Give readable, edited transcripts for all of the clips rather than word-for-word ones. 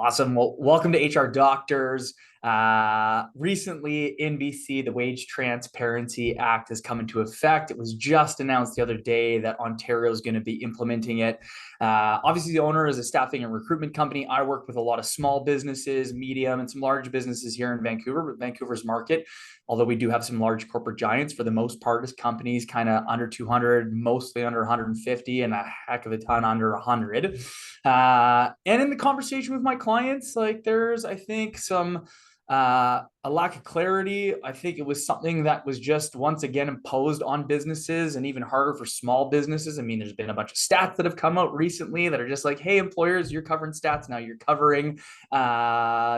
Awesome. Well, welcome to HR Doctors. Recently in BC, the Wage Transparency Act has come into effect. It was just announced the other day that Ontario is going to be implementing it. Obviously, the owner is a staffing and recruitment company. I work with a lot of small businesses, medium, and some large businesses here in Vancouver, but Vancouver's market, although we do have some large corporate giants, for the most part, is companies kind of under 200, mostly under 150, and a heck of a ton under 100. And in the conversation with my clients, like there's, I think, some a lack of clarity. I think it was something that was just once again imposed on businesses and even harder for small businesses. I mean, there's been a bunch of stats that have come out recently that are just like, hey, employers, you're covering stats now. You're covering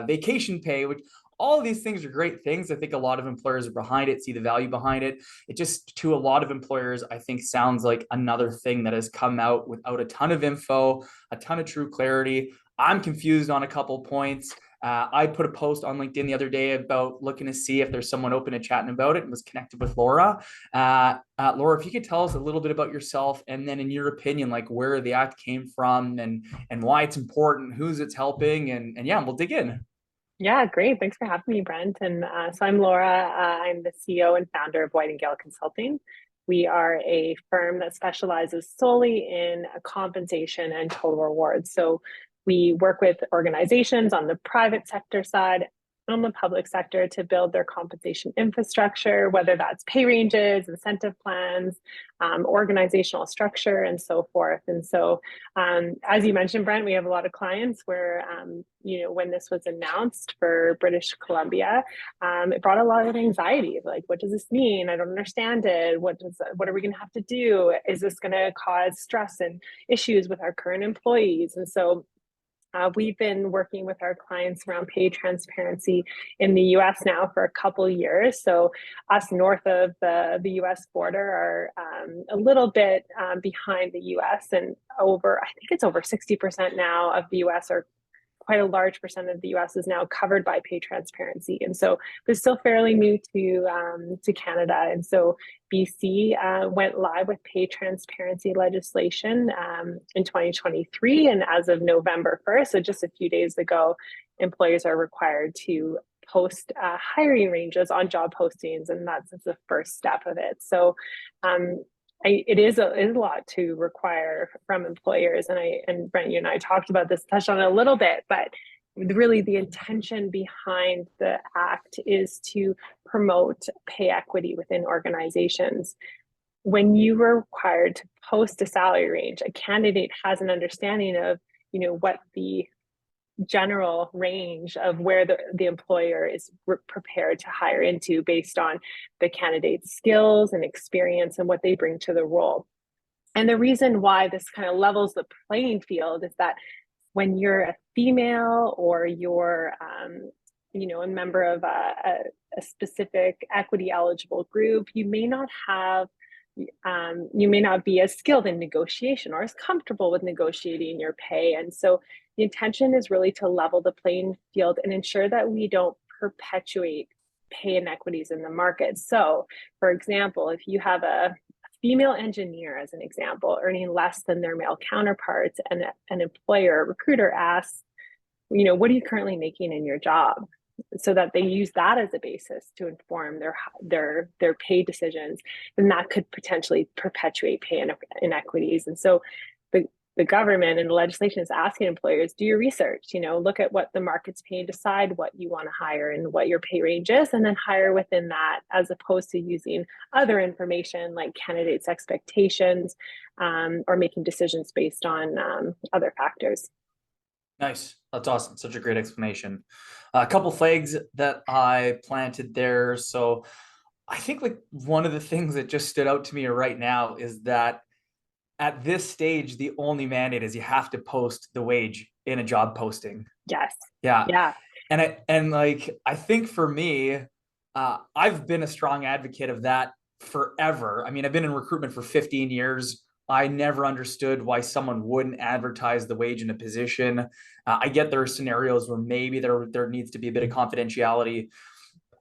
vacation pay, which all of these things are great things. I think a lot of employers are behind it, see the value behind it. It just, to a lot of employers, I think sounds like another thing that has come out without a ton of info, a ton of true clarity. I'm confused on a couple points. I put a post on LinkedIn the other day about looking to see if there's someone open to chatting about it, and was connected with Laura. Laura, if you could tell us a little bit about yourself, and then in your opinion, like where the act came from and why it's important, who's it's helping, and yeah, we'll dig in. Yeah, great. Thanks for having me, Brent. And I'm Laura. I'm the CEO and founder of White and Gale Consulting. We are a firm that specializes solely in compensation and total rewards. So we work with organizations on the private sector side, on the public sector, to build their compensation infrastructure, whether that's pay ranges, incentive plans, organizational structure, and so forth. And so, as you mentioned, Brent, we have a lot of clients where, when this was announced for British Columbia, it brought a lot of anxiety. Like, what does this mean? I don't understand it. What are we going to have to do? Is this going to cause stress and issues with our current employees? And so we've been working with our clients around pay transparency in the US now for a couple of years. So us north of the US border are a little bit behind the US, and I think it's over 60% now of the US, or quite a large percent of the US, is now covered by pay transparency. And so it's still fairly new to Canada. And so BC went live with pay transparency legislation in 2023. And as of November 1st, so just a few days ago, employers are required to post hiring ranges on job postings. And that's the first step of it. So it is a lot to require from employers. And Brent, you and I talked about this, touched on it a little bit, but really the intention behind the act is to promote pay equity within organizations. When you are required to post a salary range, a candidate has an understanding of, what the general range of where the employer is prepared to hire into based on the candidate's skills and experience and what they bring to the role. And the reason why this kind of levels the playing field is that when you're a female, or you're a member of a specific equity eligible group, you may not be as skilled in negotiation or as comfortable with negotiating your pay. And so the intention is really to level the playing field and ensure that we don't perpetuate pay inequities in the market. So, for example, if you have a female engineer, as an example, earning less than their male counterparts, and an employer recruiter asks, what are you currently making in your job? So that they use that as a basis to inform their pay decisions, then that could potentially perpetuate pay inequities. And so the government and the legislation is asking employers, do your research, look at what the market's paying, decide what you want to hire and what your pay range is, and then hire within that, as opposed to using other information like candidates' expectations, or making decisions based on other factors. Nice. That's awesome. Such a great explanation. A couple flags that I planted there. So I think like one of the things that just stood out to me right now is that at this stage, the only mandate is you have to post the wage in a job posting. Yes. Yeah. Yeah. I think for me, I've been a strong advocate of that forever. I mean, I've been in recruitment for 15 years. I never understood why someone wouldn't advertise the wage in a position. I get there are scenarios where maybe there needs to be a bit of confidentiality.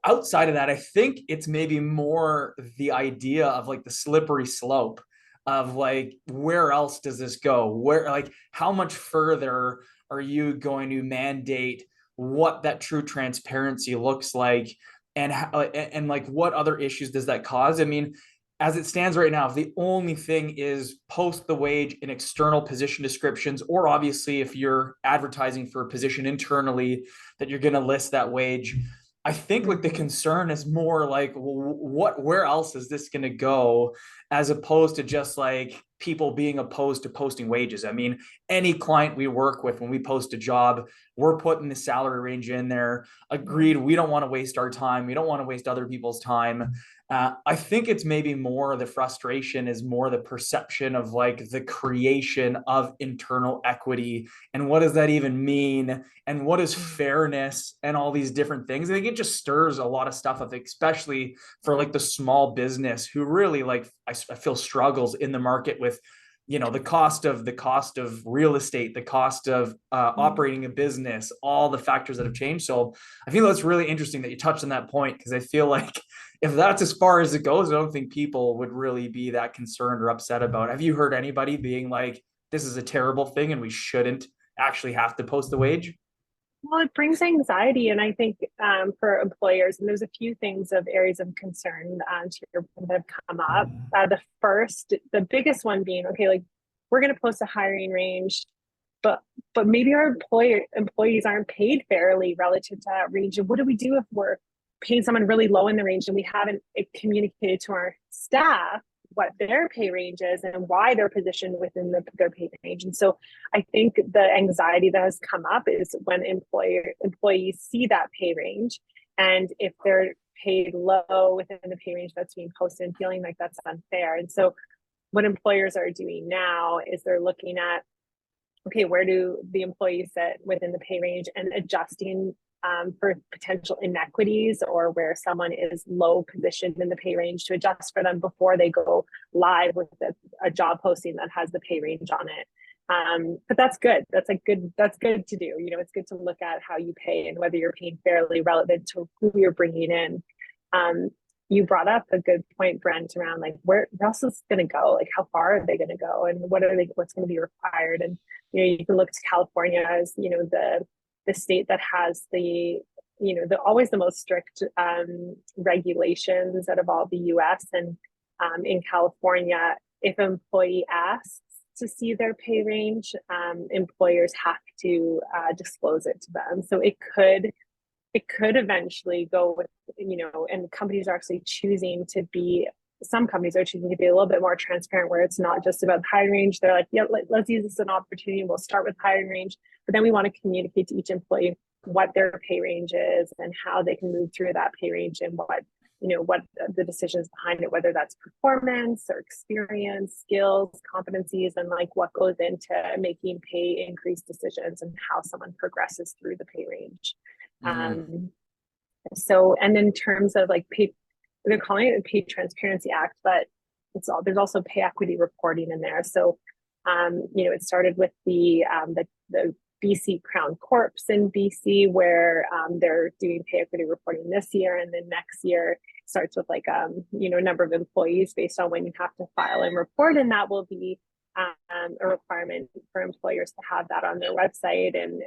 Outside of that, I think it's maybe more the idea of like the slippery slope of like, where else does this go? Where, like, how much further are you going to mandate what that true transparency looks like, and like what other issues does that cause? I mean, as it stands right now, if the only thing is post the wage in external position descriptions, or obviously if you're advertising for a position internally, that you're going to list that wage. I think like the Mhm. concern is more like, where else is this going to go, as opposed to just like people being opposed to posting wages. I mean, any client we work with, when we post a job, we're putting the salary range in there. Agreed. We don't want to waste our time. We don't want to waste other people's time. I think it's maybe more the frustration is more the perception of like the creation of internal equity, and what does that even mean, and what is fairness, and all these different things. I think it just stirs a lot of stuff up, especially for like the small business who really like I feel struggles in the market with, you know, the cost of real estate, the cost of operating a business, all the factors that have changed. So I feel that's really interesting that you touched on that point, because I feel like if that's as far as it goes, I don't think people would really be that concerned or upset about it. Have you heard anybody being like, this is a terrible thing and we shouldn't actually have to post the wage? Well, it brings anxiety, and I think for employers, and there's a few things of areas of concern to your point that have come up. The biggest one being, okay, like we're going to post a hiring range, but maybe our employees aren't paid fairly relative to that range. And what do we do if we're paying someone really low in the range and we haven't communicated to our staff what their pay range is and why they're positioned within their pay range? And so I think the anxiety that has come up is when employees see that pay range, and if they're paid low within the pay range that's being posted and feeling like that's unfair. And so what employers are doing now is they're looking at, okay, where do the employees sit within the pay range, and adjusting for potential inequities, or where someone is low positioned in the pay range, to adjust for them before they go live with a job posting that has the pay range on it. But that's good. That's good to do. You know, it's good to look at how you pay and whether you're paying fairly relevant to who you're bringing in. Um, you brought up a good point, Brent, around like where else is going to go? Like how far are they going to go, and what's going to be required? And you know, you can look to California as, you know, the state that has always the most strict regulations out of all the U.S. And in California, if an employee asks to see their pay range, employers have to disclose it to them. So it could eventually go with, you know, and companies are actually choosing to be, some companies are choosing to be a little bit more transparent, where it's not just about the hiring range. They're like, yeah, let's use this as an opportunity. We'll start with hiring range, but then we want to communicate to each employee what their pay range is and how they can move through that pay range, and what the decisions behind it, whether that's performance or experience, skills, competencies, and like what goes into making pay increase decisions and how someone progresses through the pay range. Mm. So, and in terms of like pay, they're calling it a Pay Transparency Act, but there's also pay equity reporting in there. So, it started with the BC Crown Corps in BC, where they're doing pay equity reporting this year, and then next year starts with like a number of employees based on when you have to file and report, and that will be a requirement for employers to have that on their website, and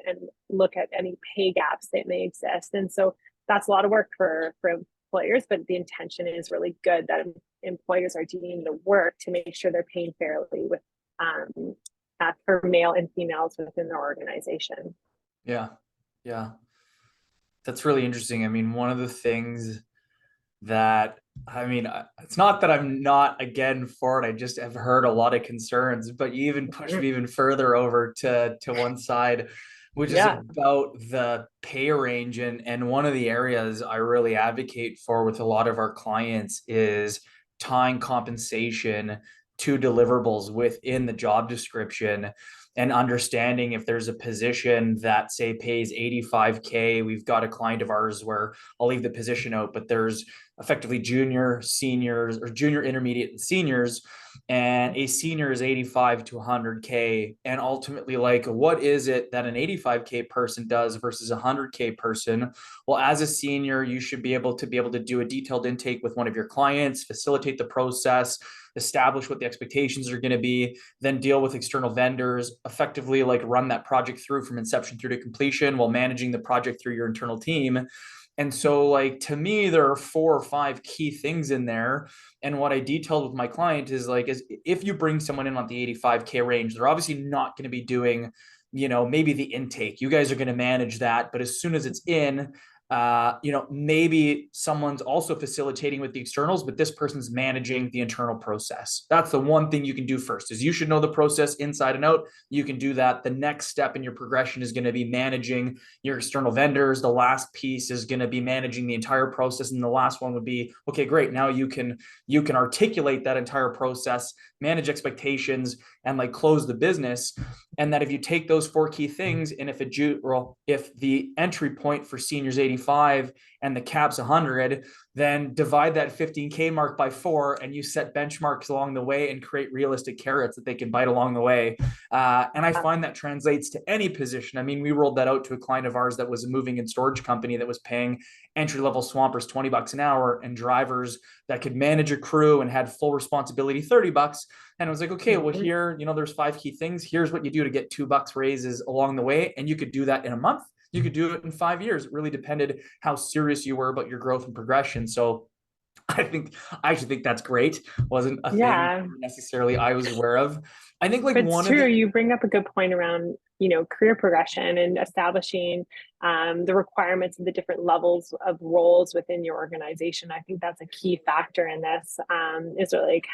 look at any pay gaps that may exist. And so that's a lot of work for employers, but the intention is really good, that employers are doing the work to make sure they're paying fairly with for male and females within their organization. Yeah. Yeah. That's really interesting. I mean, one of the things that, I mean, it's not that I'm not again for it. I just have heard a lot of concerns, but you even pushed me even further over to one side, which is Yeah. about the pay range. And one of the areas I really advocate for with a lot of our clients is tying compensation to deliverables within the job description, and understanding if there's a position that say pays 85K. We've got a client of ours where I'll leave the position out, but there's effectively junior, seniors, or junior, intermediate, and seniors, and a senior is 85 to 100K. And ultimately, like, what is it that an 85K person does versus a 100K person? Well, as a senior, you should be able to do a detailed intake with one of your clients, facilitate the process, establish what the expectations are going to be, then deal with external vendors, effectively like run that project through from inception through to completion while managing the project through your internal team. And so, like, to me, there are 4 or 5 key things in there. And what I detailed with my client is like, is if you bring someone in on the 85K range, they're obviously not going to be doing, maybe the intake. You guys are going to manage that. But as soon as it's in, maybe someone's also facilitating with the externals, but this person's managing the internal process. That's the one thing you can do first is you should know the process inside and out. You can do that. The next step in your progression is going to be managing your external vendors. The last piece is going to be managing the entire process. And the last one would be, okay, great. Now you can articulate that entire process, manage expectations, and like close the business. And that if you take those 4 key things, and if the entry point for seniors 85 and the cap's 100, then divide that 15K mark by 4, and you set benchmarks along the way and create realistic carrots that they can bite along the way. And I find that translates to any position. I mean, we rolled that out to a client of ours that was a moving and storage company that was paying entry level swampers $20 an hour and drivers that could manage a crew and had full responsibility $30. And it was like, okay, well, here, there's 5 key things. Here's what you do to get $2 raises along the way. And you could do that in a month. You could do it in 5 years. It really depended how serious you were about your growth and progression. So I actually think that's great. Wasn't a thing Yeah. necessarily I was aware of. I think like But it's one of true. the You bring up a good point around, career progression and establishing the requirements of the different levels of roles within your organization. I think that's a key factor in this. Is like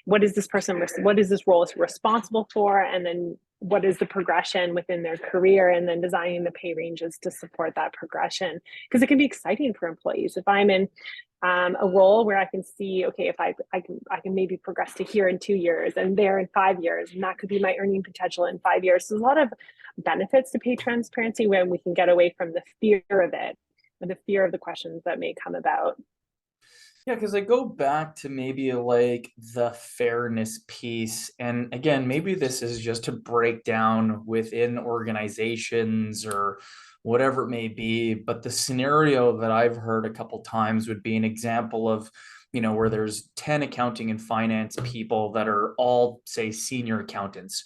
what is this person, what is this role responsible for, and then what is the progression within their career, and then designing the pay ranges to support that progression. Because it can be exciting for employees. If I'm in a role where I can see, okay, if I can maybe progress to here in 2 years and there in 5 years, and that could be my earning potential in 5 years. So there's a lot of benefits to pay transparency when we can get away from the fear of it, or the fear of the questions that may come about. Yeah, because I go back to maybe like the fairness piece. And again, maybe this is just to break down within organizations or whatever it may be. But the scenario that I've heard a couple times would be an example of, where there's 10 accounting and finance people that are all, say, senior accountants.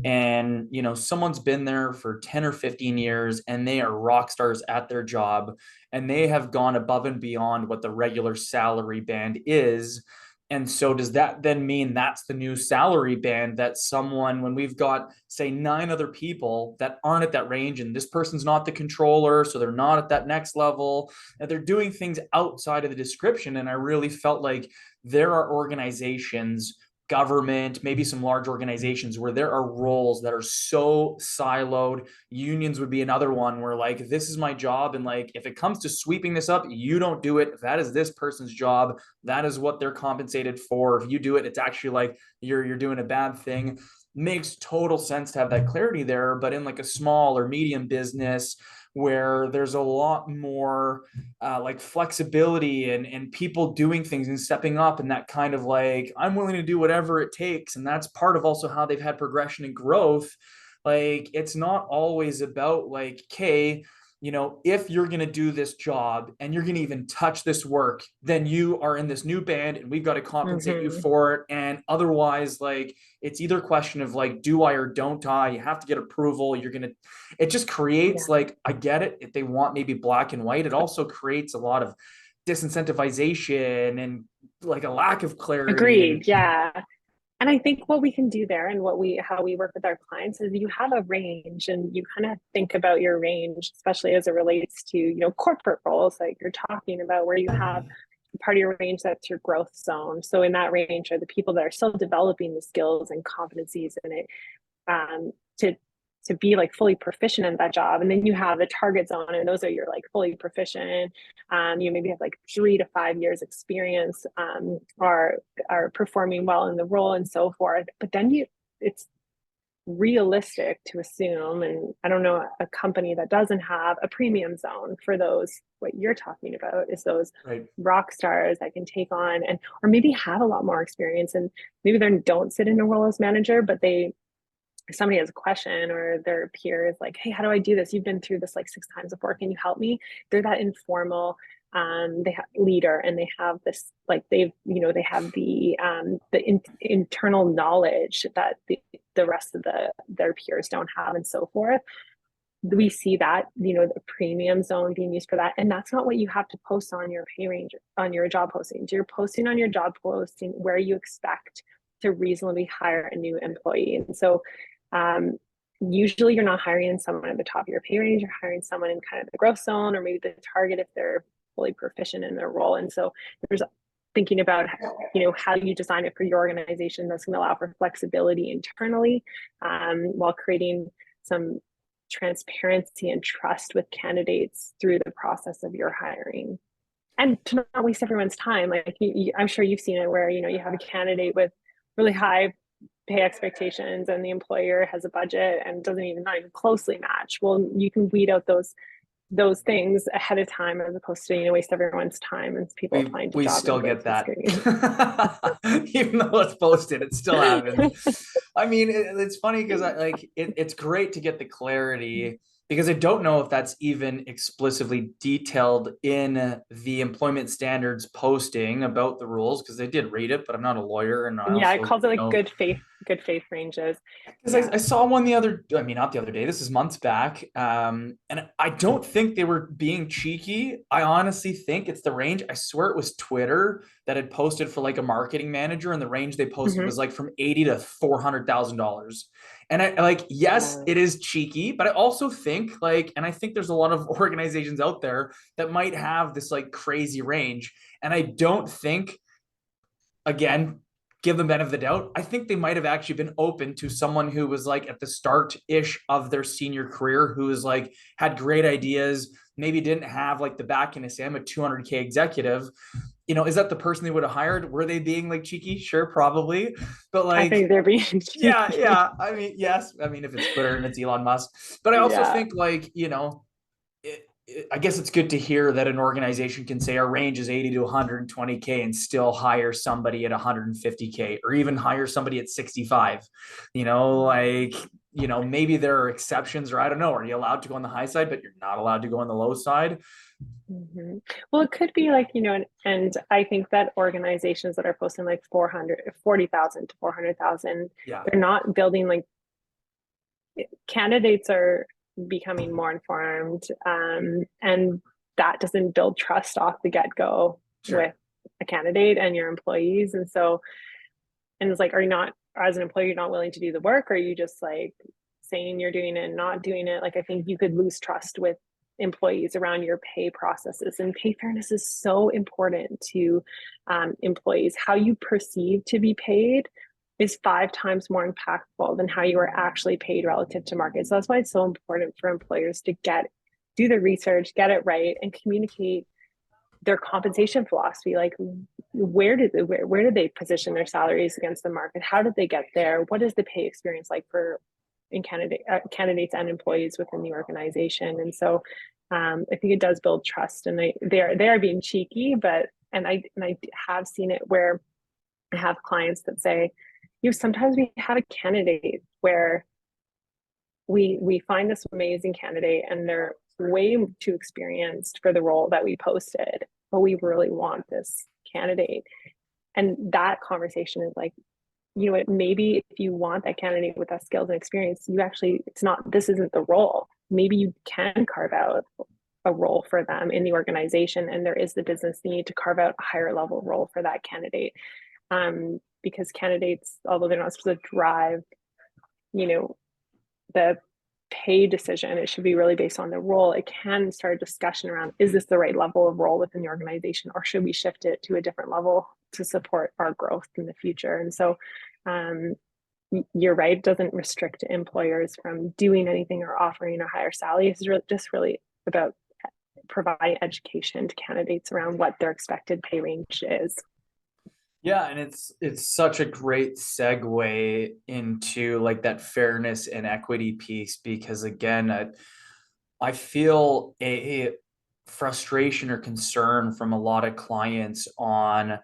And, someone's been there for 10 or 15 years and they are rock stars at their job and they have gone above and beyond what the regular salary band is. And so does that then mean that's the new salary band that someone, when we've got, say, 9 other people that aren't at that range, and this person's not the controller, so they're not at that next level, and they're doing things outside of the description. And I really felt like there are organizations, government, maybe some large organizations where there are roles that are so siloed. Unions would be another one where like, this is my job. And like, if it comes to sweeping this up, you don't do it. That is this person's job. That is what they're compensated for. If you do it, it's actually like you're doing a bad thing. Makes total sense to have that clarity there. But in like a small or medium business where there's a lot more like flexibility and people doing things and stepping up, and that kind of like, I'm willing to do whatever it takes. And that's part of also how they've had progression and growth. Like, it's not always about like, okay, if you're going to do this job and you're going to even touch this work, then you are in this new band and we've got to compensate you for it. And otherwise, like, it's either a question of like, do I or don't I? You have to get approval. It just creates Yeah. like, I get it. If they want maybe black and white, it also creates a lot of disincentivization and like a lack of clarity. And Agreed. Yeah. And I think what we can do there, and how we work with our clients, is you have a range and you kind of think about your range, especially as it relates to, corporate roles like you're talking about, where you have part of your range that's your growth zone. So in that range are the people that are still developing the skills and competencies in it, to be like fully proficient in that job. And then you have the target zone, and those are your like fully proficient. You maybe have like 3 to 5 years experience, are performing well in the role and so forth. But then it's realistic to assume, and I don't know a company that doesn't have a premium zone for those. What you're talking about is those right. rock stars that can take on, and or maybe have a lot more experience, and maybe they don't sit in a role as manager, but if somebody has a question, or their peer is like, hey, how do I do this? You've been through this like 6 times before. Can you help me? They're that informal they have leader, and they have this like they have the internal knowledge that the rest of their peers don't have, and so forth. We see that, the premium zone being used for that. And that's not what you have to post on your pay range, on your job postings. You're posting on your job posting where you expect to reasonably hire a new employee. And so usually you're not hiring someone at the top of your pay range, you're hiring someone in kind of the growth zone, or maybe the target if they're fully proficient in their role. And so there's thinking about, how you design it for your organization that's going to allow for flexibility internally, while creating some transparency and trust with candidates through the process of your hiring, and to not waste everyone's time. Like I'm sure you've seen it where you have a candidate with really high pay expectations and the employer has a budget and doesn't even not even closely match. Well, you can weed out those things ahead of time, as opposed to waste everyone's time and people applying to We job still get inputs and that. screening. Even though it's posted, it still happens. I mean, it's funny because it's great to get the clarity, because I don't know if that's even explicitly detailed in the employment standards posting about the rules, because they did read it, but I'm not a lawyer, and I Yeah, it also, calls it like good faith ranges. because Yeah. I saw one the other, I mean, not the other day, this is months back. And I don't think they were being cheeky. I honestly think it's the range. I swear it was Twitter that had posted for like a marketing manager, and the range they posted was like from 80 to $400,000. And I like, yes, it is cheeky, but I also think like, and I think there's a lot of organizations out there that might have this like crazy range. And I don't think, again, give them benefit of the doubt, I think they might have actually been open to someone who was like at the start-ish of their senior career, who was like had great ideas, maybe didn't have like the backing to say I'm a 200K executive. Is that the person they would have hired? Were they being like cheeky? Sure, probably. But I like, think they're being yeah, cheeky. yeah. I mean, yes. I mean, if it's Twitter and it's Elon Musk, but I also Yeah. think like, I guess it's good to hear that an organization can say our range is 80 to 120K and still hire somebody at 150K, or even hire somebody at 65. Maybe there are exceptions, or I don't know. Are you allowed to go on the high side, but you're not allowed to go on the low side? Well, it could be like, and I think that organizations that are posting like 440,000 to 400,000, Yeah. they're not building like, candidates are becoming more informed, and that doesn't build trust off the get-go Sure. with a candidate and your employees. And so, and it's like, are you not, as an employee, you're not willing to do the work? Or are you just like saying you're doing it and not doing it? Like, I think you could lose trust with employees around your pay processes, and pay fairness is so important to employees. How you perceive to be paid is 5 times more impactful than how you are actually paid relative to market. So that's why it's so important for employers to do the research, get it right, and communicate their compensation philosophy. Like, where did they position their salaries against the market? How did they get there? What is the pay experience like for candidates and employees within the organization? And so I think it does build trust, and they are being cheeky, but I have seen it where I have clients that say, sometimes we have a candidate where we find this amazing candidate and they're way too experienced for the role that we posted, but we really want this candidate. And that conversation is like, what, maybe if you want that candidate with that skills and experience, this isn't the role. Maybe you can carve out a role for them in the organization, and there is the business need to carve out a higher level role for that candidate. Because candidates, although they're not supposed to drive, the pay decision, it should be really based on the role. It can start a discussion around, is this the right level of role within the organization, or should we shift it to a different level to support our growth in the future? And so you're right, it doesn't restrict employers from doing anything or offering a higher salary. It's just really about providing education to candidates around what their expected pay range is. Yeah, and it's such a great segue into like that fairness and equity piece, because again, I feel a frustration or concern from a lot of clients on,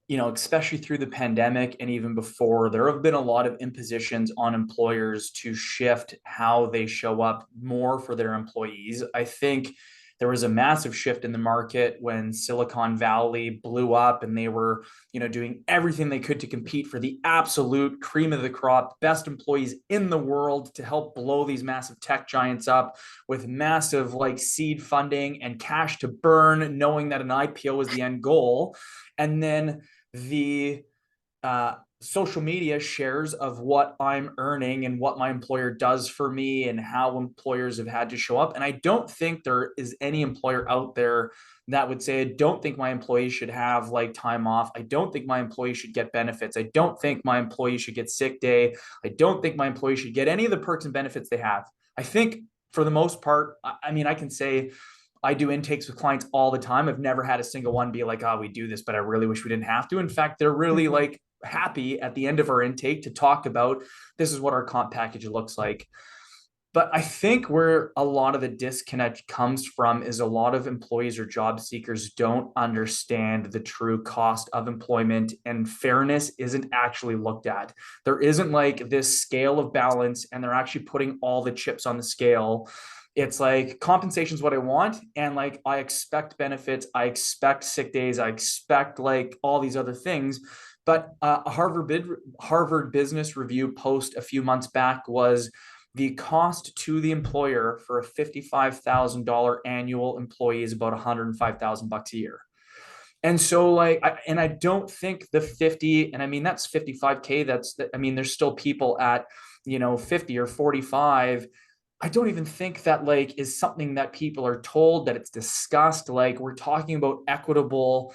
especially through the pandemic and even before, there have been a lot of impositions on employers to shift how they show up more for their employees. I think there was a massive shift in the market when Silicon Valley blew up and they were, doing everything they could to compete for the absolute cream of the crop, best employees in the world to help blow these massive tech giants up with massive like seed funding and cash to burn, knowing that an IPO is the end goal. And then the social media shares of what I'm earning and what my employer does for me and how employers have had to show up. And I don't think there is any employer out there that would say, I don't think my employees should have like time off. I don't think my employees should get benefits. I don't think my employees should get sick day. I don't think my employees should get any of the perks and benefits they have. I think for the most part, I mean, I can say I do intakes with clients all the time. I've never had a single one be like, oh, we do this, but I really wish we didn't have to. In fact, they're really like happy at the end of our intake to talk about this is what our comp package looks like. But I think where a lot of the disconnect comes from is a lot of employees or job seekers don't understand the true cost of employment, and fairness isn't actually looked at. There isn't like this scale of balance, and they're actually putting all the chips on the scale. It's like compensation is what I want, and like I expect benefits, I expect sick days, I expect like all these other things. But a Harvard Business Review post a few months back was the cost to the employer for a $55,000 annual employee is about $105,000 a year. And so like, I don't think the 50, and I mean, that's 55K. I mean, there's still people at, 50 or 45. I don't even think that like is something that people are told, that it's discussed. Like we're talking about equitable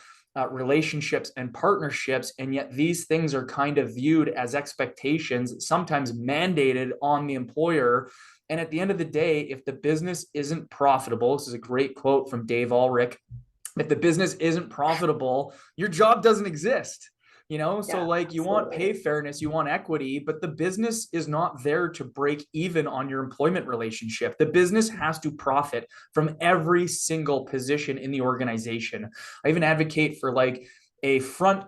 relationships and partnerships, and yet these things are kind of viewed as expectations, sometimes mandated on the employer. And at the end of the day, if the business isn't profitable, this is a great quote from Dave Ulrich, if the business isn't profitable, your job doesn't exist. So Yeah, like you want pay absolutely. fairness, you want equity, but the business is not there to break even on your employment relationship. The business has to profit from every single position in the organization. I even advocate for like a front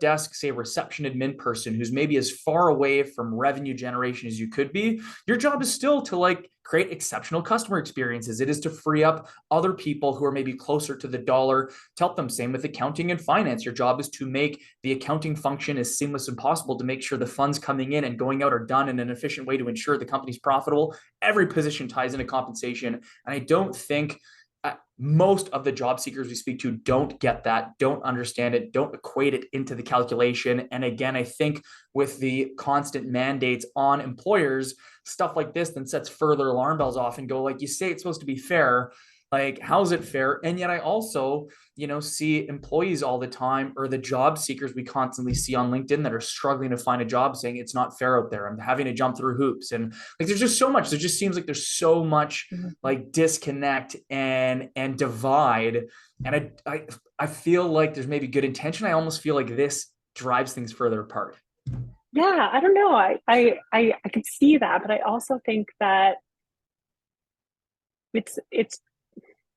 desk, say reception admin person who's maybe as far away from revenue generation as you could be. Your job is still to like create exceptional customer experiences. It is to free up other people who are maybe closer to the dollar to help them. Same with accounting and finance. Your job is to make the accounting function as seamless as possible to make sure the funds coming in and going out are done in an efficient way to ensure the company's profitable. Every position ties into compensation. And I don't think most of the job seekers we speak to don't get that, don't understand it, don't equate it into the calculation. And again, I think with the constant mandates on employers, stuff like this then sets further alarm bells off and go like, you say it's supposed to be fair. Like, how's it fair? And yet I also, see employees all the time, or the job seekers we constantly see on LinkedIn that are struggling to find a job saying it's not fair out there. I'm having to jump through hoops. And like, there's just so much, there just seems like there's so much Mhm. like disconnect and divide. And I feel like there's maybe good intention. I almost feel like this drives things further apart. Yeah, I don't know. I could see that, but I also think that it's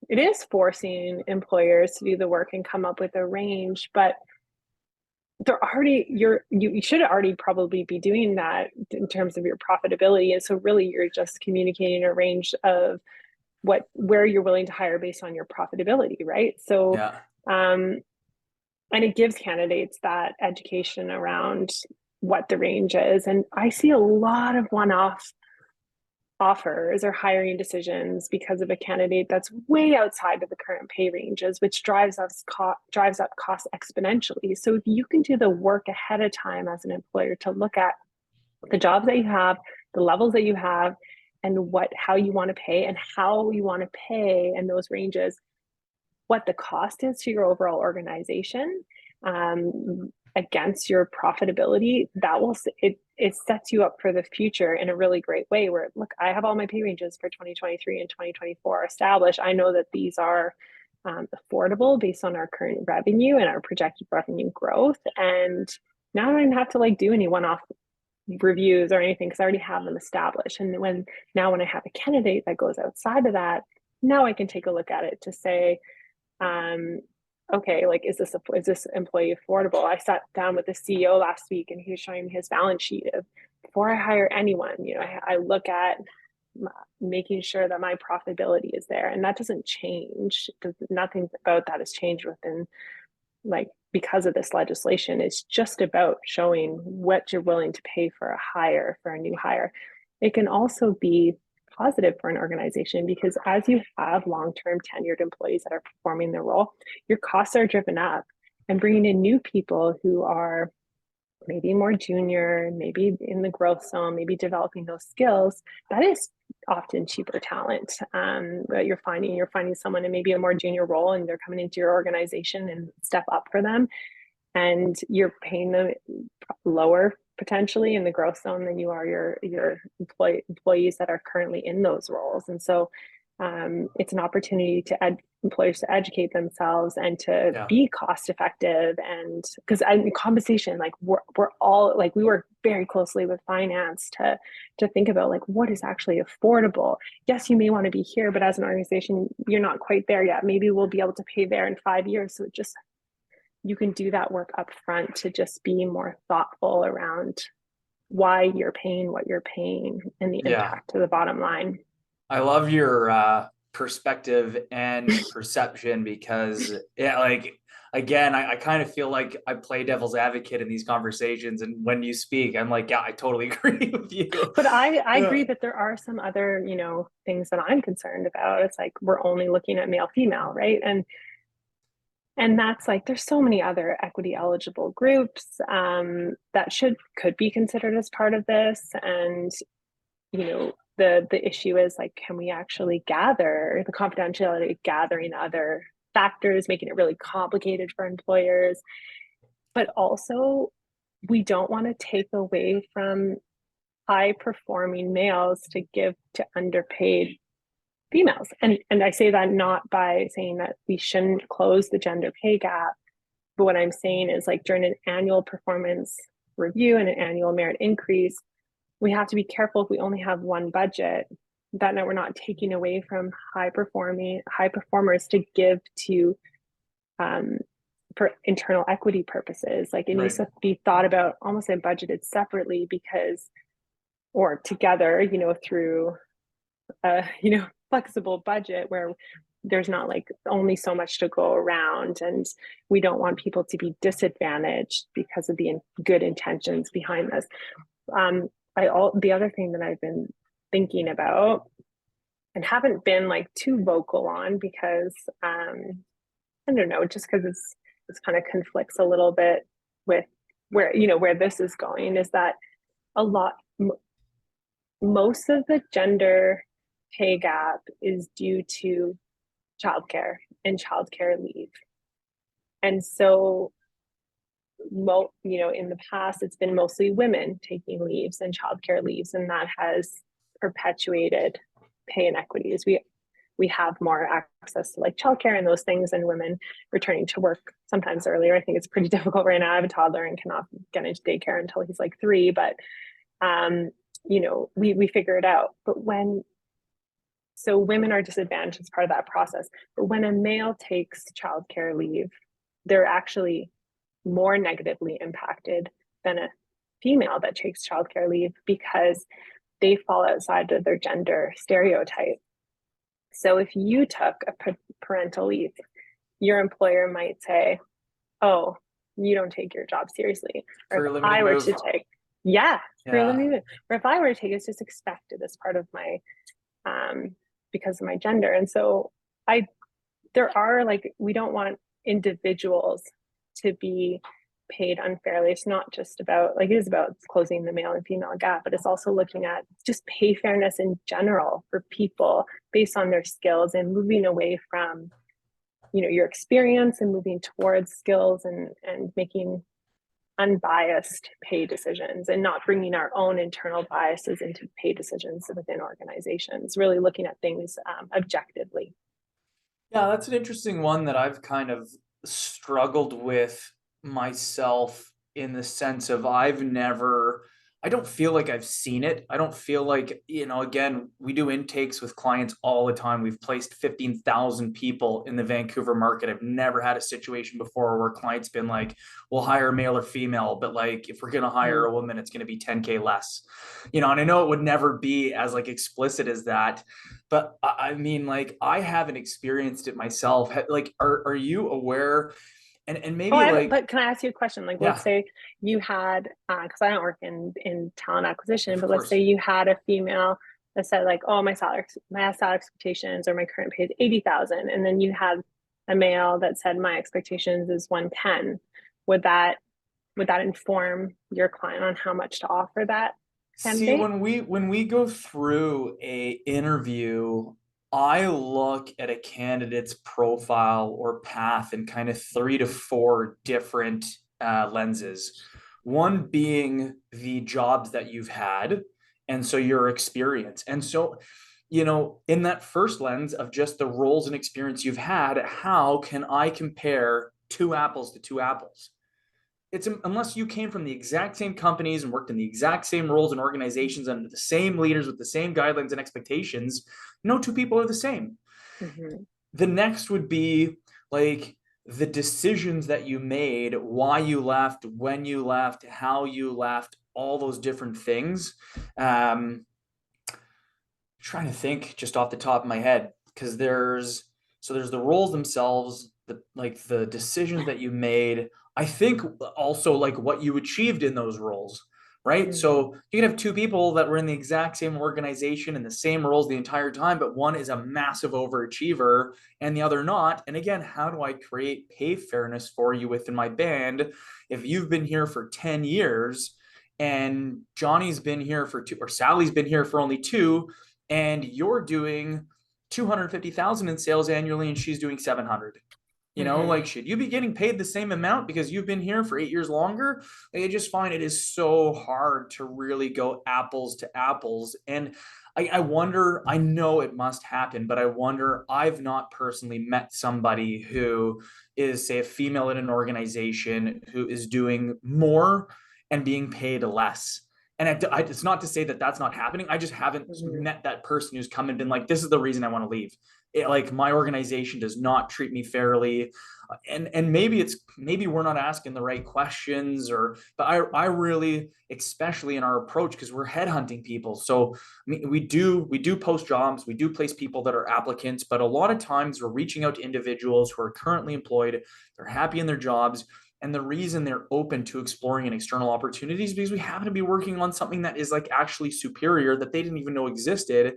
it is forcing employers to do the work and come up with a range, but they're already you should already probably be doing that in terms of your profitability. And so really you're just communicating a range of where you're willing to hire based on your profitability, right? So Yeah. um and it gives candidates that education around what the range is. And I see a lot of one-off offers or hiring decisions because of a candidate that's way outside of the current pay ranges, which drives up costs exponentially. So if you can do the work ahead of time as an employer to look at the jobs that you have, the levels that you have, and how you want to pay and how you want to pay, and those ranges, what the cost is to your overall organization, against your profitability, it sets you up for the future in a really great way. Where, look, I have all my pay ranges for 2023 and 2024 established. I know that these are affordable based on our current revenue and our projected revenue growth. And now I don't even have to like do any one-off reviews or anything because I already have them established. And when I have a candidate that goes outside of that, now I can take a look at it to say, okay, like, is this employee affordable? I sat down with the CEO last week and he was showing me his balance sheet of, before I hire anyone, I look at making sure that my profitability is there. And that doesn't change. Nothing about that has changed within, like, because of this legislation. It's just about showing what you're willing to pay for a hire, for a new hire. It can also be positive for an organization because as you have long-term tenured employees that are performing their role, your costs are driven up, and bringing in new people who are maybe more junior, maybe in the growth zone, maybe developing those skills, that is often cheaper talent. That you're finding someone in maybe a more junior role, and they're coming into your organization and step up for them, and you're paying them lower potentially in the growth zone than you are your employees that are currently in those roles. And so it's an opportunity to employers to educate themselves and to Yeah. be cost effective. And because in compensation, like we're all like, we work very closely with finance to think about like what is actually affordable. Yes, you may want to be here, but as an organization, you're not quite there yet. Maybe we'll be able to pay there in 5 years. So it just, you can do that work up front to just be more thoughtful around why you're paying what you're paying and the Yeah. impact to the bottom line. I love your perspective and perception because, yeah, like, again, I kind of feel like I play devil's advocate in these conversations. And when you speak, I'm like, yeah, I totally agree with you. But I Yeah. agree that there are some other, things that I'm concerned about. It's like we're only looking at male female, right? And that's like there's so many other equity eligible groups that could be considered as part of this. And the issue is like, can we actually gather the confidentiality, gathering other factors, making it really complicated for employers, but also we don't want to take away from high performing males to give to underpaid females. And I say that not by saying that we shouldn't close the gender pay gap, but what I'm saying is like during an annual performance review and an annual merit increase, we have to be careful if we only have one budget, that we're not taking away from high performers to give to for internal equity purposes. Like it needs Right. to be thought about almost and budgeted separately because, or together, through a flexible budget where there's not like only so much to go around, and we don't want people to be disadvantaged because of the good intentions behind this. The other thing that I've been thinking about and haven't been like too vocal on because I don't know, just because it's kind of conflicts a little bit with where this is going, is that a lot most of the gender pay gap is due to childcare and childcare leave. And so in the past it's been mostly women taking leaves and childcare leaves, and that has perpetuated pay inequities. We have more access to like childcare and those things, and women returning to work sometimes earlier. I think it's pretty difficult right now. I have a toddler and cannot get into daycare until he's like 3, but we figure it out. But so women are disadvantaged as part of that process. But when a male takes childcare leave, they're actually more negatively impacted than a female that takes childcare leave because they fall outside of their gender stereotype. So if you took a parental leave, your employer might say, "Oh, you don't take your job seriously." Or For if a limited I were move. to take, yeah, for a Yeah. limited, or if I were to take, it's just expected as part of my, because of my gender. And so there are like, we don't want individuals to be paid unfairly. It's not just about like, it is about closing the male and female gap, but it's also looking at just pay fairness in general for people based on their skills, and moving away from your experience and moving towards skills, and making unbiased pay decisions, and not bringing our own internal biases into pay decisions within organizations, really looking at things objectively. Yeah, that's an interesting one that I've kind of struggled with myself in the sense of I've never I don't feel like I've seen it. I don't feel like, again, we do intakes with clients all the time. We've placed 15,000 people in the Vancouver market. I've never had a situation before where clients been like, we'll hire male or female, but like if we're going to hire Mhm. a woman, it's going to be 10K less. And I know it would never be as like explicit as that, but I mean, like I haven't experienced it myself. Like, are you aware? And Oh, maybe like, but can I ask you a question? Like, let's yeah, say you had, because I don't work in talent acquisition, of but let's say course. you had a female that said like, oh, my salary expectations or my current pay is 80,000, and then you had a male that said my expectations is 110. Would that would that inform your client on how much to offer that See, candidate? when we go through a interview, I look at a candidate's profile or path in kind of 3 to 4 different lenses. One being the jobs that you've had, and so your experience. And so, in that first lens of just the roles and experience you've had, how can I compare two apples to two apples? It's unless you came from the exact same companies and worked in the exact same roles and organizations under the same leaders with the same guidelines and expectations, no two people are the same. Mm-hmm. The next would be like the decisions that you made, why you left, when you left, how you left, all those different things. Trying to think just off the top of my head because there's the roles themselves, the decisions that you made. I think also like what you achieved in those roles, right? Mm-hmm. So you can have two people that were in the exact same organization and the same roles the entire time, but one is a massive overachiever and the other not. And again, how do I create pay fairness for you within my band if you've been here for 10 years and Johnny's been here for 2 or Sally's been here for only 2, and you're doing 250,000 in sales annually and she's doing 700? Mm-hmm. Like, should you be getting paid the same amount because you've been here for 8 years longer? I just find it is so hard to really go apples to apples. And I wonder, I know it must happen, but I wonder, I've not personally met somebody who is, say, a female in an organization who is doing more and being paid less. And it's not to say that that's not happening. I just haven't Mm-hmm. met that person who's come and been like, this is the reason I want to leave. Like my organization does not treat me fairly, and maybe we're not asking the right questions, or but I really, especially in our approach, because we're headhunting people. So I mean, we do post jobs, we do place people that are applicants, but a lot of times we're reaching out to individuals who are currently employed, they're happy in their jobs, and the reason they're open to exploring an external opportunities because we happen to be working on something that is like actually superior that they didn't even know existed.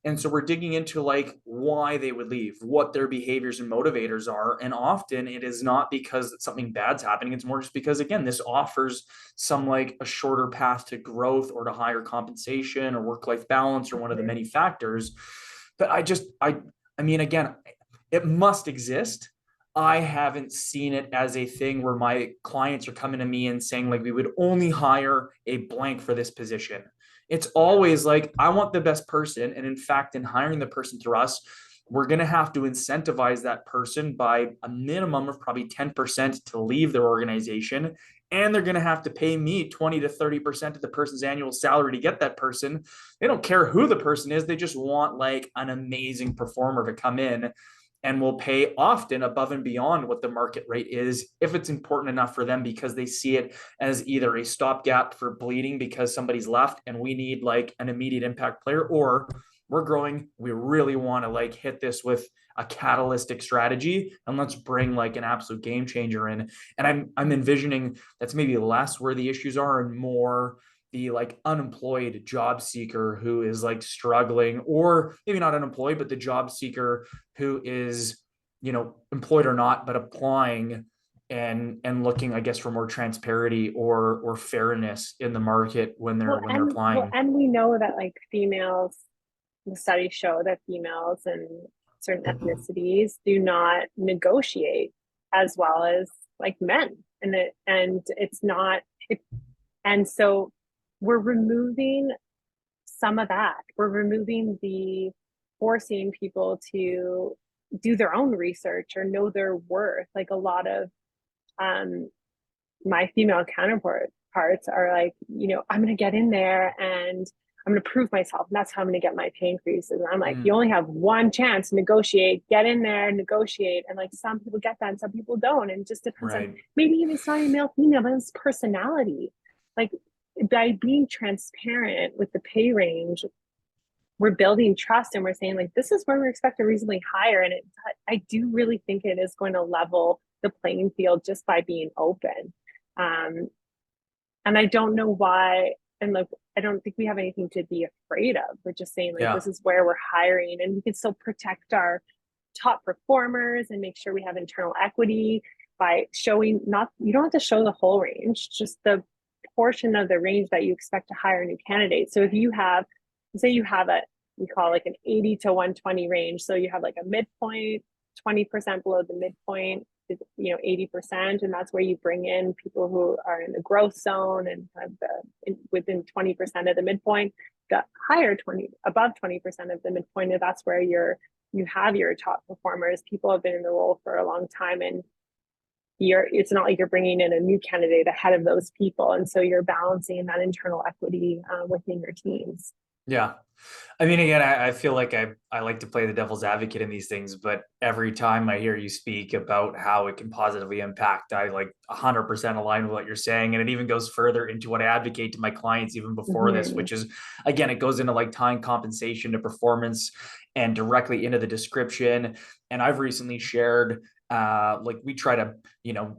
And so we're digging into like why they would leave, what their behaviors and motivators are. And often it is not because something bad's happening. It's more just because, again, this offers some like a shorter path to growth or to higher compensation or work life balance or one of the many factors. But I mean, again, it must exist. I haven't seen it as a thing where my clients are coming to me and saying, like, we would only hire a blank for this position. It's always like, I want the best person. And in fact, in hiring the person through us, we're going to have to incentivize that person by a minimum of probably 10% to leave their organization. And they're going to have to pay me 20 to 30% of the person's annual salary to get that person. They don't care who the person is. They just want like an amazing performer to come in and will pay often above and beyond what the market rate is if it's important enough for them because they see it as either a stopgap for bleeding because somebody's left and we need like an immediate impact player, or we're growing, we really want to like hit this with a catalytic strategy and let's bring like an absolute game changer in. And I'm envisioning that's maybe less where the issues are and more the like unemployed job seeker who is like struggling, or maybe not unemployed, but the job seeker who is, employed or not, but applying and looking, I guess, for more transparency or fairness in the market when they're applying. And we know that like females, the studies show that females and certain ethnicities do not negotiate as well as like men, and it's not it, and so we're removing some of that. We're removing the forcing people to do their own research or know their worth. Like a lot of um my female counterparts parts are like, I'm going to get in there and I'm going to prove myself. And that's how I'm going to get my pay increases. And I'm like, you Mm, only have one chance to negotiate, get in there, negotiate. And like some people get that and some people don't. And it just depends on, right. maybe even it's not a male, female, but it's personality. Like by being transparent with the pay range, we're building trust and we're saying like, this is where we expect a reasonably higher. And I do really think it is going to level the playing field just by being open. Um, and I don't know why. And like, I don't think we have anything to be afraid of. We're just saying like, Yeah. this is where we're hiring, and we can still protect our top performers and make sure we have internal equity by showing, not, you don't have to show the whole range, just the portion of the range that you expect to hire a new candidate. So if you have, say you have we call like an 80 to 120 range. So you have like a midpoint, 20% below the midpoint is, 80%. And that's where you bring in people who are in the growth zone and have within 20% of the midpoint. The higher 20, above 20% of the midpoint, and that's where you have your top performers. People have been in the role for a long time, and it's not like you're bringing in a new candidate ahead of those people. And so you're balancing that internal equity within your teams. Yeah. I mean, again, I feel like I like to play the devil's advocate in these things, but every time I hear you speak about how it can positively impact, I like 100% align with what you're saying. And it even goes further into what I advocate to my clients even before this, Mm-hmm. which is, again, it goes into like tying compensation to performance and directly into the description. And I've recently shared like we try to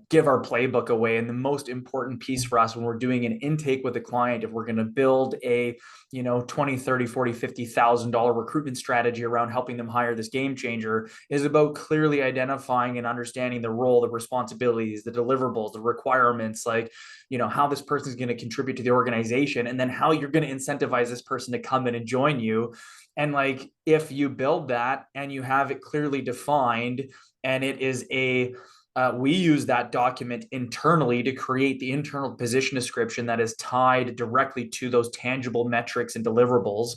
give our playbook away, and the most important piece for us when we're doing an intake with a client, if we're going to build a 20, 30, 40, $50,000 recruitment strategy around helping them hire this game changer, is about clearly identifying and understanding the role, the responsibilities, the deliverables, the requirements, like how this person is going to contribute to the organization, and then how you're going to incentivize this person to come in and join you. And like if you build that and you have it clearly defined, and it is we use that document internally to create the internal position description that is tied directly to those tangible metrics and deliverables.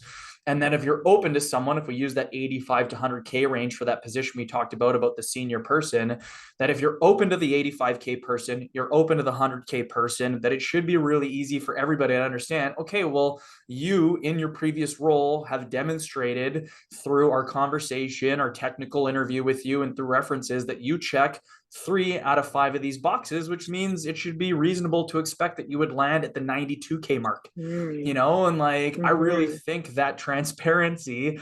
And then if you're open to someone, if we use that 85 to 100K range for that position we talked about the senior person, that if you're open to the 85K person, you're open to the 100K person, that it should be really easy for everybody to understand, okay, well, you in your previous role have demonstrated through our conversation, our technical interview with you, and through references that you check 3 out of 5 of these boxes, which means it should be reasonable to expect that you would land at the 92K mark. And like I really Mm-hmm. think that transparency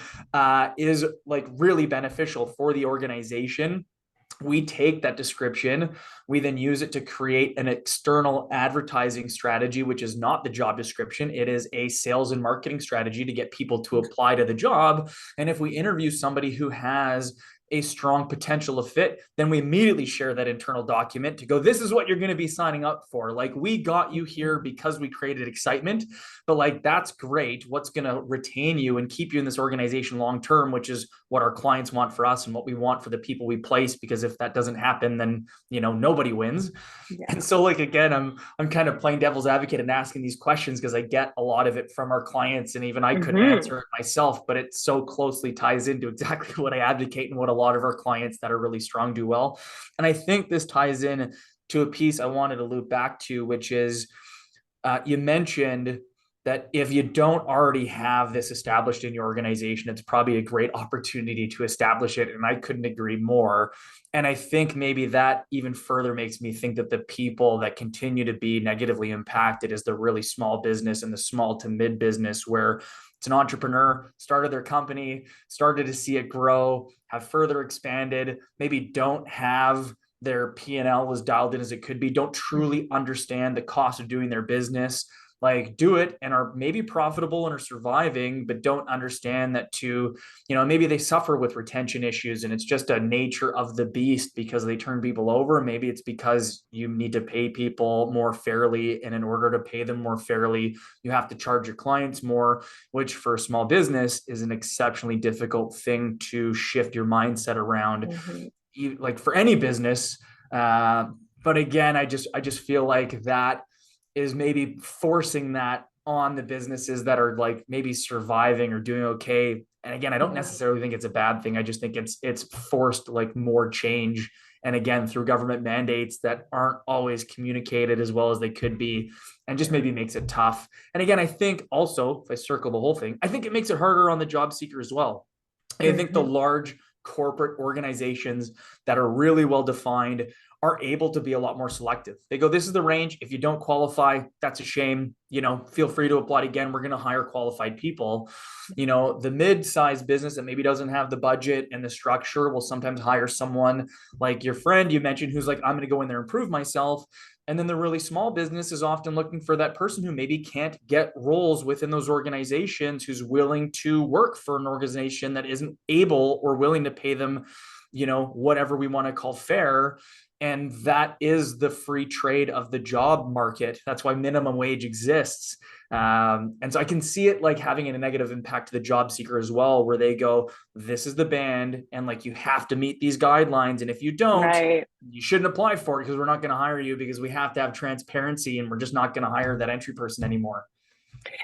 is like really beneficial for the organization. We take that description, we then use it to create an external advertising strategy, which is not the job description. It is a sales and marketing strategy to get people to apply to the job. And if we interview somebody who has a strong potential of fit, then we immediately share that internal document to go, this is what you're going to be signing up for. Like we got you here because we created excitement, but like that's great. What's going to retain you and keep you in this organization long term, which is what our clients want for us and what we want for the people we place. Because if that doesn't happen, then nobody wins. And Yeah. so like again, I'm kind of playing devil's advocate and asking these questions because I get a lot of it from our clients, and even I couldn't Mm-hmm. answer it myself, but it so closely ties into exactly what I advocate and what a lot of our clients that are really strong do well. And I think this ties in to a piece I wanted to loop back to, which is you mentioned that if you don't already have this established in your organization, it's probably a great opportunity to establish it. And I couldn't agree more. And I think maybe that even further makes me think that the people that continue to be negatively impacted is the really small business and the small to mid business, where it's an entrepreneur, started their company, started to see it grow, have further expanded, maybe don't have their P&L as dialed in as it could be, don't truly understand the cost of doing their business, like do it and are maybe profitable and are surviving, but don't understand that maybe they suffer with retention issues and it's just a nature of the beast because they turn people over. Maybe it's because you need to pay people more fairly. And in order to pay them more fairly, you have to charge your clients more, which for a small business is an exceptionally difficult thing to shift your mindset around, Mm-hmm. like for any business. Uh, but again, I just feel like that is maybe forcing that on the businesses that are like maybe surviving or doing okay. And again, I don't Yeah. necessarily think it's a bad thing. I just think it's forced like more change and again through government mandates that aren't always communicated as well as they could be, and just maybe makes it tough. And again, I think also, if I circle the whole thing, I think it makes it harder on the job seeker as well. I think the Mm-hmm. large corporate organizations that are really well defined are able to be a lot more selective. They go, this is the range. If you don't qualify, that's a shame. Feel free to apply again. We're going to hire qualified people. The mid-sized business that maybe doesn't have the budget and the structure will sometimes hire someone like your friend you mentioned who's like, I'm going to go in there and prove myself. And then the really small business is often looking for that person who maybe can't get roles within those organizations, who's willing to work for an organization that isn't able or willing to pay them, whatever we want to call fair. And that is the free trade of the job market. That's why minimum wage exists. And so I can see it like having a negative impact to the job seeker as well, where they go, this is the band, and like you have to meet these guidelines. And if you don't, Right. you shouldn't apply for it because we're not going to hire you because we have to have transparency and we're just not going to hire that entry person anymore.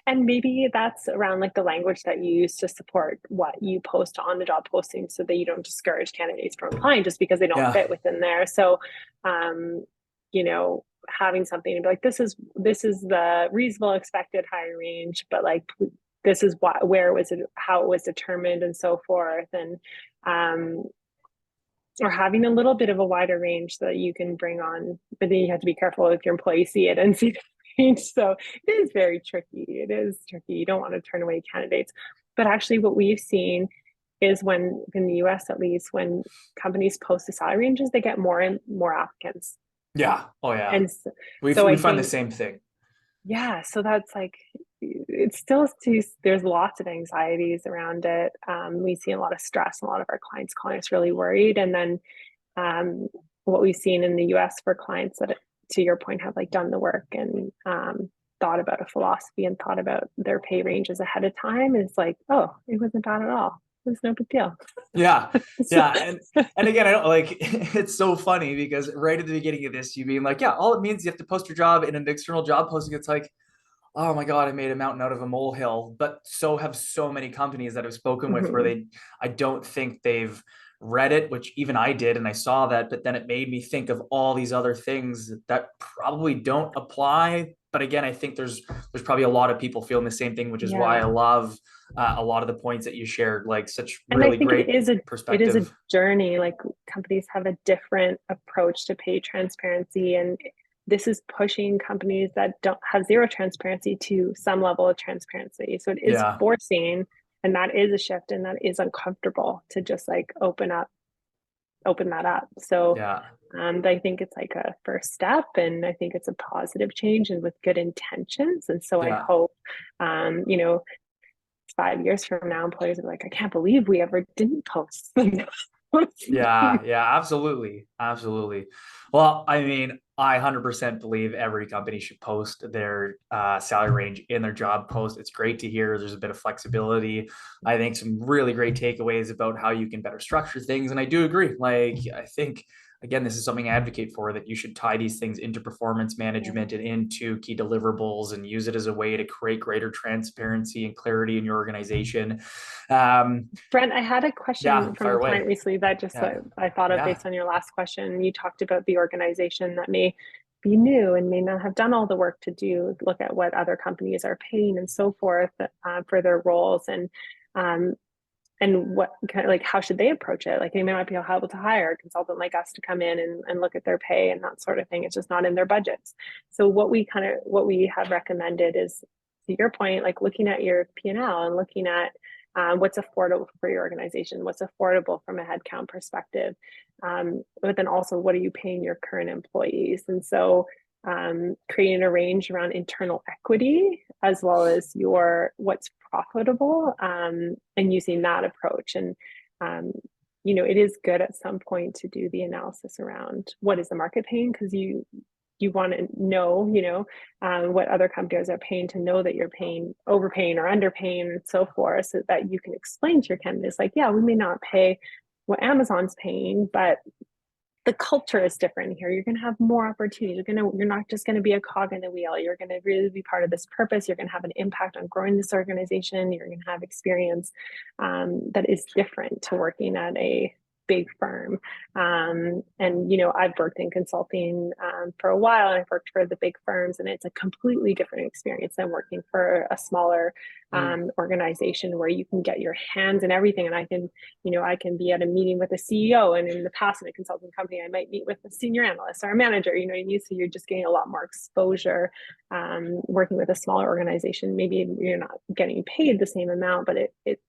And maybe that's around like the language that you use to support what you post on the job posting so that you don't discourage candidates from applying just because they don't Yeah. fit within there. So, um, you know, having something to be like, this is the reasonable expected higher range, but like this is what, where was it, how it was determined and so forth. And, or having a little bit of a wider range that you can bring on, but then you have to be careful if your employees see it and see the range. So it is very tricky. It is tricky. You don't want to turn away candidates. But actually, what we've seen is when, in the US at least, when companies post the salary ranges, they get more and more applicants. Yeah. Oh, yeah. And so, We, so we I find the think, same thing. yeah, so that's like, it's still too, there's lots of anxieties around it. We see a lot of stress, a lot of our clients calling us really worried. And then um, what we've seen in the US for clients that, to your point, have like done the work and thought about a philosophy and thought about their pay ranges ahead of time is like, oh, it wasn't bad at all. It was no big deal. Yeah. So, Yeah. And again, I don't like it's so funny because right at the beginning of this, you being like, yeah, all it means you have to post your job in an external job posting. It's like, oh my God, I made a mountain out of a molehill. But so have so many companies that I've spoken with where mhm. I don't think they've read it, which even I did. And I saw that, but then it made me think of all these other things that probably don't apply. But again, I think there's probably a lot of people feeling the same thing, which is why I Yeah. love a lot of the points that you shared, like such And I really think great it is a perspective. journey. Like companies have a different approach to pay transparency, and this is pushing companies that don't have zero transparency to some level of transparency. So it is Yeah. forcing, and that is a shift, and that is uncomfortable to just like open that up. So Yeah. I think it's like a first step, and I think it's a positive change and with good intentions. And so I Yeah. hope, you know, 5 years from now, employers are like, I can't believe we ever didn't post. Yeah, yeah, absolutely. Absolutely. Well, I mean, I 100% believe every company should post their salary range in their job post. It's great to hear there's a bit of flexibility. I think some really great takeaways about how you can better structure things. And I do agree. Like, I think, again, this is something I advocate for that you should tie these things into performance management and into key deliverables and use it as a way to create greater transparency and clarity in your organization. Um, Brent, I had a question yeah, from fire a client away. recently that just Yeah. I thought of Yeah. based on your last question. You talked about the organization that may be new and may not have done all the work to do, look at what other companies are paying and so forth for their roles, um, and what kind of like how should they approach it? Like they may not be able to hire a consultant like us to come in and look at their pay and that sort of thing. It's just not in their budgets. So what we have recommended is, to your point, like looking at your P&L and looking at what's affordable for your organization, what's affordable from a headcount perspective, but then also what are you paying your current employees? And so creating a range around internal equity as well as your what's profitable, and using that approach. And it is good at some point to do the analysis around what is the market paying, because you want to know, what other companies are paying, to know that you're paying, overpaying or underpaying and so forth, so that you can explain to your candidates, like, yeah, we may not pay what Amazon's paying, but the culture is different here. You're going to have more opportunities. You're not just going to be a cog in the wheel. You're going to really be part of this purpose. You're going to have an impact on growing this organization. You're going to have experience that is different to working at a big firm. And, you know, I've worked in consulting for a while, and I've worked for the big firms, and it's a completely different experience than working for a smaller organization where you can get your hands in everything. And I can, you know, I can be at a meeting with a CEO, and in the past in a consulting company, I might meet with a senior analyst or a manager, you know, so you're just getting a lot more exposure. Working with a smaller organization, maybe you're not getting paid the same amount, but it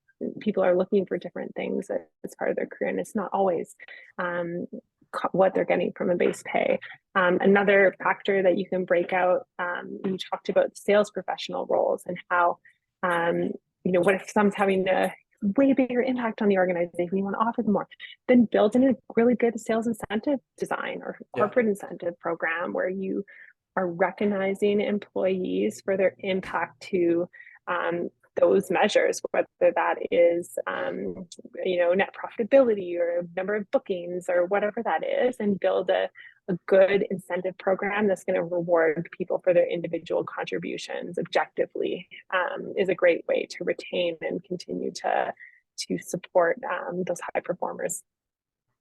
people are looking for different things as part of their career, and it's not always what they're getting from a base pay. Another factor that you can break out, you talked about sales professional roles and how, you know, what if someone's having a way bigger impact on the organization, you want to offer them more, then build in a really good sales incentive design or corporate incentive program where you are recognizing employees for their impact to those measures, whether that is, you know, net profitability or number of bookings or whatever that is, and build a good incentive program that's going to reward people for their individual contributions objectively, is a great way to retain and continue to support those high performers.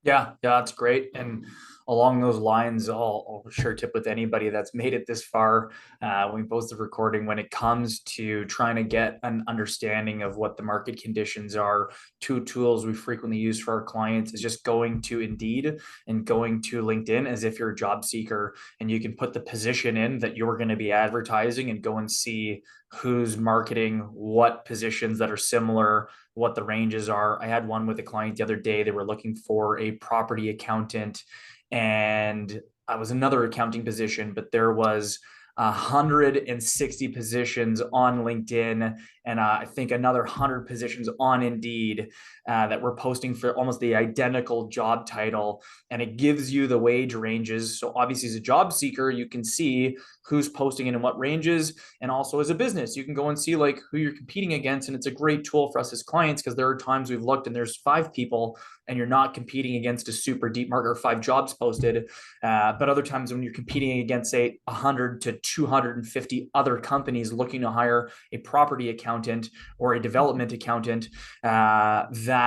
Yeah, that's great. And along those lines, I'll share a tip with anybody that's made it this far. When we post the recording, when it comes to trying to get an understanding of what the market conditions are, two tools we frequently use for our clients is just going to Indeed and going to LinkedIn as if you're a job seeker, and you can put the position in that you're going to be advertising and go and see who's marketing what positions that are similar, what the ranges are. I had one with a client the other day. They were looking for a property accountant, and I was another accounting position, but there was 160 positions on LinkedIn, and I think another 100 positions on Indeed that we're posting for almost the identical job title. And it gives you the wage ranges. So obviously as a job seeker, you can see who's posting it in what ranges. And also as a business, you can go and see like who you're competing against. And it's a great tool for us as clients, because there are times we've looked and there's 5 people and you're not competing against a super deep market or 5 jobs posted. But other times when you're competing against, say, 100 to 250 other companies looking to hire a property accountant or a development accountant, that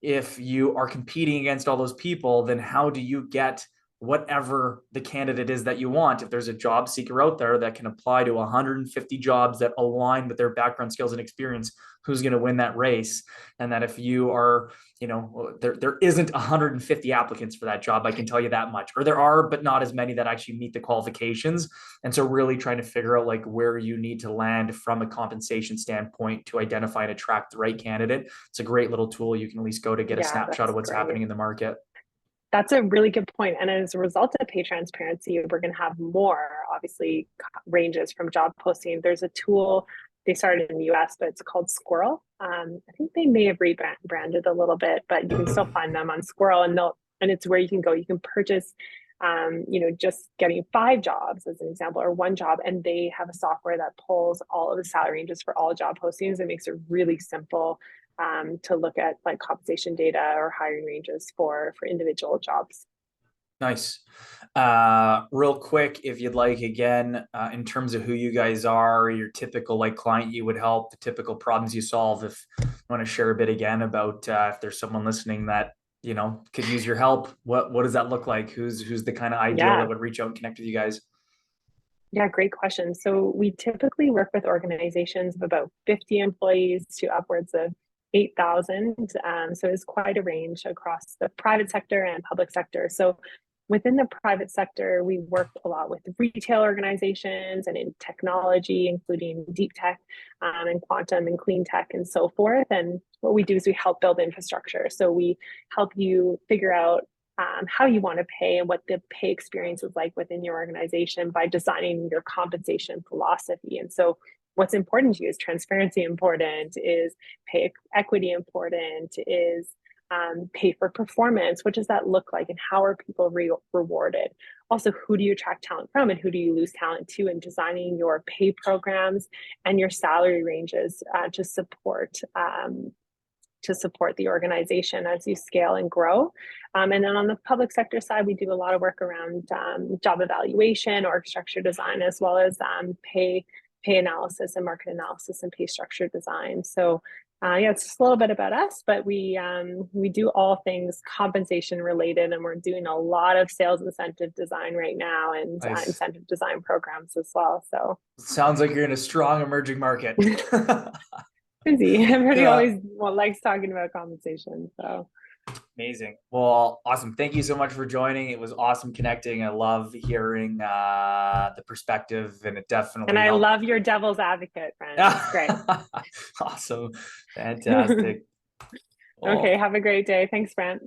if you are competing against all those people, then how do you get whatever the candidate is that you want? If there's a job seeker out there that can apply to 150 jobs that align with their background, skills, and experience, who's going to win that race? And that if you are, you know, there isn't 150 applicants for that job, I can tell you that much. Or there are, but not as many that actually meet the qualifications. And so really trying to figure out like where you need to land from a compensation standpoint to identify and attract the right candidate. It's a great little tool you can at least go to get a snapshot of what's happening in the market. That's a really good point. And as a result of pay transparency, we're going to have more, obviously, ranges from job posting. There's a tool, they started in the US, but it's called Squirrel. I think they may have rebranded a little bit, but you can still find them on Squirrel. And it's where you can go. You can purchase, you know, just getting 5 jobs as an example, or 1 job. And they have a software that pulls all of the salary ranges for all job postings. It makes it really simple to look at like compensation data or hiring ranges for individual jobs. Nice. Real quick, if you'd like, again, in terms of who you guys are, your typical like client you would help, the typical problems you solve, if you want to share a bit again about if there's someone listening that, you know, could use your help, what does that look like? Who's the kind of ideal that would reach out and connect with you guys? Yeah, great question. So we typically work with organizations of about 50 employees to upwards of 8,000. So it's quite a range across the private sector and public sector. So within the private sector, we work a lot with retail organizations and in technology, including deep tech and quantum and clean tech and so forth. And what we do is we help build infrastructure. So we help you figure out how you want to pay and what the pay experience is like within your organization by designing your compensation philosophy. And so what's important to you, is transparency important, is pay equity important, is pay for performance? What does that look like, and how are people rewarded? Also, who do you attract talent from, and who do you lose talent to? And designing your pay programs and your salary ranges to support the organization as you scale and grow. And then on the public sector side, we do a lot of work around job evaluation, org structure design, as well as pay analysis and market analysis and pay structure design. So Yeah, it's just a little bit about us, but we do all things compensation related, and we're doing a lot of sales incentive design right now, and Nice. incentive design programs as well. So Sounds like you're in a strong emerging market. busy. Everybody Yeah. always likes talking about compensation. So Amazing. Well, awesome. Thank you so much for joining. It was awesome connecting. I love hearing the perspective, and it and definitely I helped. love your devil's advocate, friend. It's great. Awesome. Fantastic. Okay, Well, have a great day. Thanks, Brent.